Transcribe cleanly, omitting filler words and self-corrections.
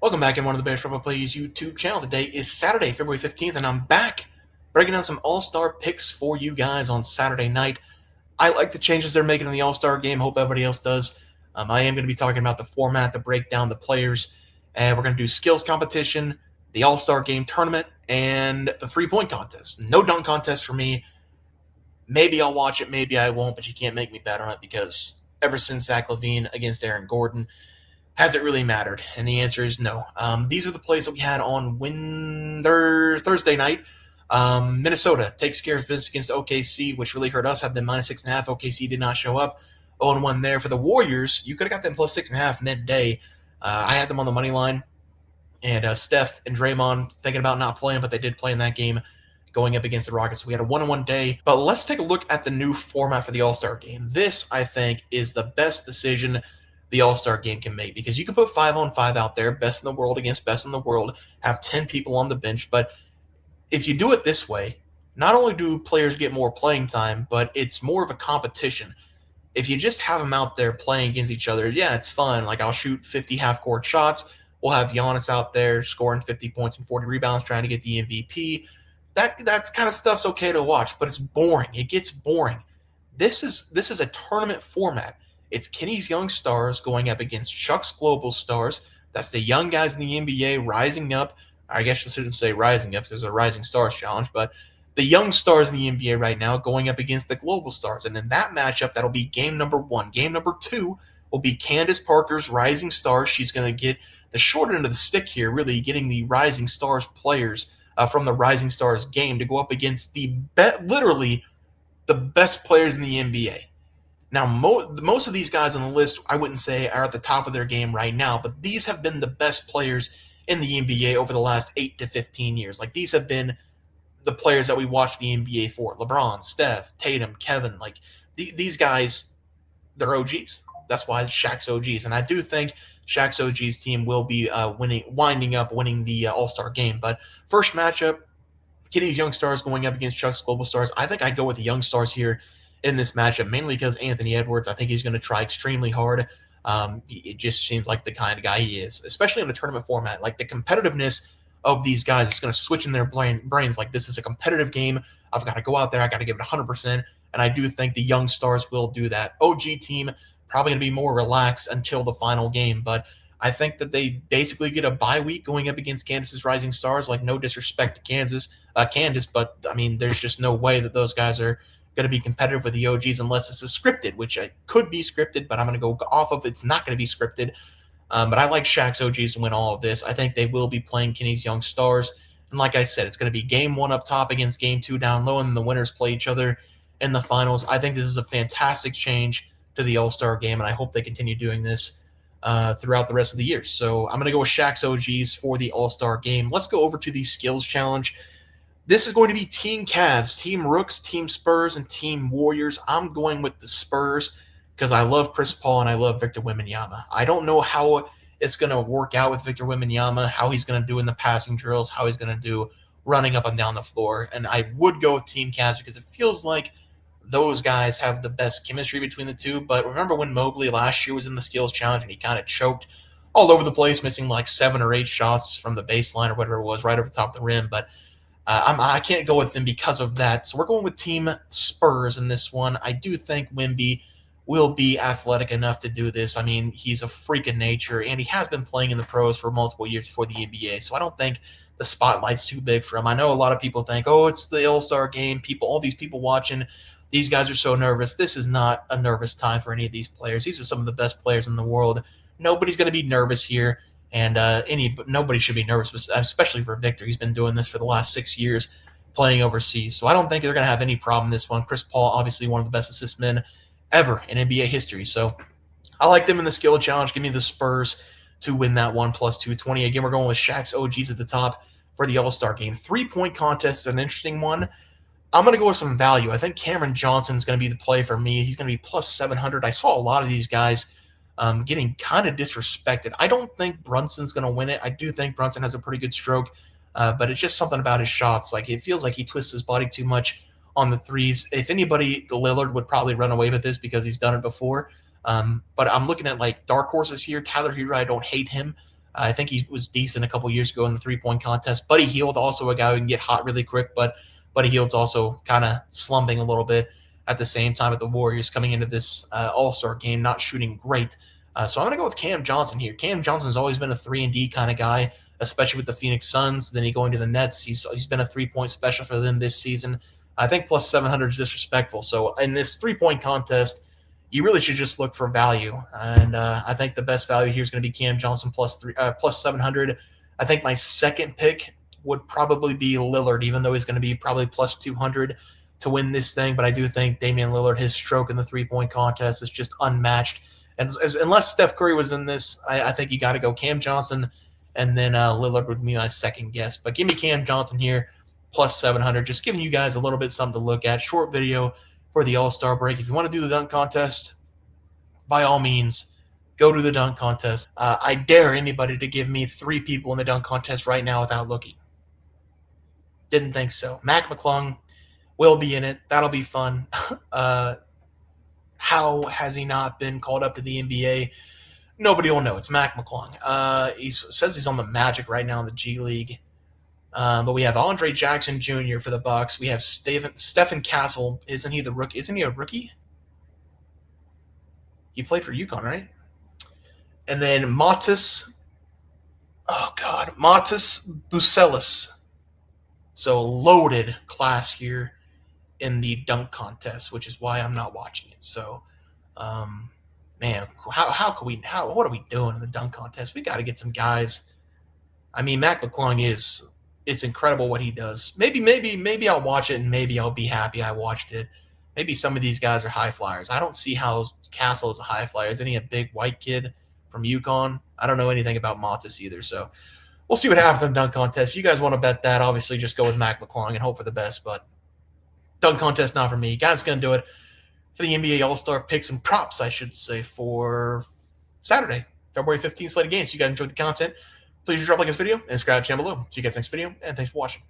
Welcome back in one of the Bears Football Plays YouTube channel. Today is Saturday, February 15th, and I'm back breaking down some All-Star picks for you guys on Saturday night. I like the changes they're making in the All-Star game. Hope everybody else does. I am going to be talking about the format, the breakdown, the players, and we're going to do skills competition, the All-Star game tournament, and the three-point contest. No dunk contest for me. Maybe I'll watch it, maybe I won't, but you can't make me bet on it because ever since Zach LaVine against Aaron Gordon, has it really mattered? And the answer is no. These are the plays that we had on Thursday night. Minnesota takes care of business against OKC, which really hurt us. Had them -6.5. OKC did not show up. 0-1 there for the Warriors. You could have got them +6.5 midday. I had them on the money line, and Steph and Draymond thinking about not playing, but they did play in that game going up against the Rockets. So we had a 1-1 day. But let's take a look at the new format for the All-Star game. This, I think, is the best decision the All-Star game can make, because you can put 5-on-5 out there, best in the world against best in the world, have 10 people on the bench. But if you do it this way, not only do players get more playing time, but it's more of a competition. If you just have them out there playing against each other, yeah, it's fun. Like, I'll shoot 50 half-court shots. We'll have Giannis out there scoring 50 points and 40 rebounds, trying to get the MVP. That's kind of stuff's okay to watch, but it's boring. It gets boring. This is a tournament format. It's Kenny's Young Stars going up against Chuck's Global Stars. That's the young guys in the NBA rising up. I guess I shouldn't say rising up because there's a Rising Stars challenge, but the young stars in the NBA right now going up against the Global Stars. And in that matchup, that'll be game number 1. Game number 2 will be Candace Parker's Rising Stars. She's going to get the short end of the stick here, really getting the Rising Stars players from the Rising Stars game to go up against literally the best players in the NBA. Now, most of these guys on the list, I wouldn't say are at the top of their game right now, but these have been the best players in the NBA over the last 8 to 15 years. Like, these have been the players that we watch the NBA for. LeBron, Steph, Tatum, Kevin. Like, these guys, they're OGs. That's why it's Shaq's OGs. And I do think Shaq's OGs team will be winding up winning the All-Star game. But first matchup, Kenny's Young Stars going up against Chuck's Global Stars. I think I'd go with the Young Stars here in this matchup, mainly because Anthony Edwards, I think he's going to try extremely hard. It just seems like the kind of guy he is, especially in the tournament format. Like, the competitiveness of these guys is going to switch in their brains. Like, this is a competitive game. I've got to go out there. I got to give it 100%. And I do think the Young Stars will do that. OG team probably going to be more relaxed until the final game. But I think that they basically get a bye week going up against Kansas's Rising Stars. Like, no disrespect to Candace, but I mean, there's just no way that those guys are going to be competitive with the OGs unless it's a scripted, which could be scripted, but I'm going to go off of it's not going to be scripted. But I like Shaq's OGs to win all of this. I think they will be playing Kenny's Young Stars. And like I said, it's going to be game 1 up top against game 2 down low, and the winners play each other in the finals. I think this is a fantastic change to the All-Star game, and I hope they continue doing this throughout the rest of the year. So I'm going to go with Shaq's OGs for the All-Star game. Let's go over to the skills challenge. This is going to be Team Cavs, Team Rooks, Team Spurs, and Team Warriors. I'm going with the Spurs because I love Chris Paul and I love Victor Wembanyama. I don't know how it's going to work out with Victor Wembanyama, how he's going to do in the passing drills, how he's going to do running up and down the floor. And I would go with Team Cavs because it feels like those guys have the best chemistry between the two. But remember when Mobley last year was in the skills challenge and he kind of choked all over the place, missing like 7 or 8 shots from the baseline or whatever it was, right over the top of the rim. But I can't go with them because of that. So we're going with Team Spurs in this one. I do think Wemby will be athletic enough to do this. I mean, he's a freak of nature, and he has been playing in the pros for multiple years before the NBA. So I don't think the spotlight's too big for him. I know a lot of people think, oh, it's the All-Star game. All these people watching, these guys are so nervous. This is not a nervous time for any of these players. These are some of the best players in the world. Nobody's going to be nervous here. And nobody should be nervous, especially for Victor. He's been doing this for the last 6 years, playing overseas. So I don't think they're going to have any problem in this one. Chris Paul, obviously one of the best assist men ever in NBA history. So I like them in the skill challenge. Give me the Spurs to win that one plus 220. Again, we're going with Shaq's OGs at the top for the All-Star game. 3-point contest is an interesting one. I'm going to go with some value. I think Cameron Johnson is going to be the play for me. He's going to be plus 700. I saw a lot of these guys getting kind of disrespected. I don't think Brunson's going to win it. I do think Brunson has a pretty good stroke, but it's just something about his shots. Like, it feels like he twists his body too much on the threes. If anybody, Lillard would probably run away with this because he's done it before. But I'm looking at, like, dark horses here. Tyler Hero, I don't hate him. I think he was decent a couple years ago in the 3-point contest. Buddy Hield, also a guy who can get hot really quick, but Buddy Hield's also kind of slumping a little bit at the same time at the Warriors coming into this All-Star game, not shooting great. So I'm going to go with Cam Johnson here. Cam Johnson's always been a 3-and-D kind of guy, especially with the Phoenix Suns. Then he going to the Nets. He's been a 3-point special for them this season. I think plus 700 is disrespectful. So in this 3-point contest, you really should just look for value. And I think the best value here is going to be Cam Johnson plus 700. I think my second pick would probably be Lillard, even though he's going to be probably plus 200 to win this thing. But I do think Damian Lillard, his stroke in the 3-point contest is just unmatched. And unless Steph Curry was in this, I think you got to go Cam Johnson, and then Lillard would be my second guess. But give me Cam Johnson here, plus 700. Just giving you guys a little bit something to look at. Short video for the All-Star break. If you want to do the dunk contest, by all means, go to the dunk contest. I dare anybody to give me 3 people in the dunk contest right now without looking. Didn't think so. Mac McClung will be in it. That'll be fun. How has he not been called up to the NBA? Nobody will know. It's Mac McClung. He says he's on the Magic right now in the G League. But we have Andre Jackson Jr. for the Bucks. We have Stephen Castle. Isn't he the rookie? Isn't he a rookie? He played for UConn, right? And then Matas Bucelis. So loaded class here in the dunk contest, which is why I'm not watching it. So, man, what are we doing in the dunk contest? We got to get some guys. I mean, Mac McClung it's incredible what he does. Maybe I'll watch it and maybe I'll be happy I watched it. Maybe some of these guys are high flyers. I don't see how Castle is a high flyer. Isn't he a big white kid from UConn? I don't know anything about Matas either. So we'll see what happens in the dunk contest. If you guys want to bet that, obviously just go with Mac McClung and hope for the best. But dunk contest not for me. Guys, going to do it for the NBA All-Star picks and props, I should say, for Saturday, February 15th slate of games. If you guys enjoyed the content, please drop a like this video and subscribe to the channel below. See you guys next video, and thanks for watching.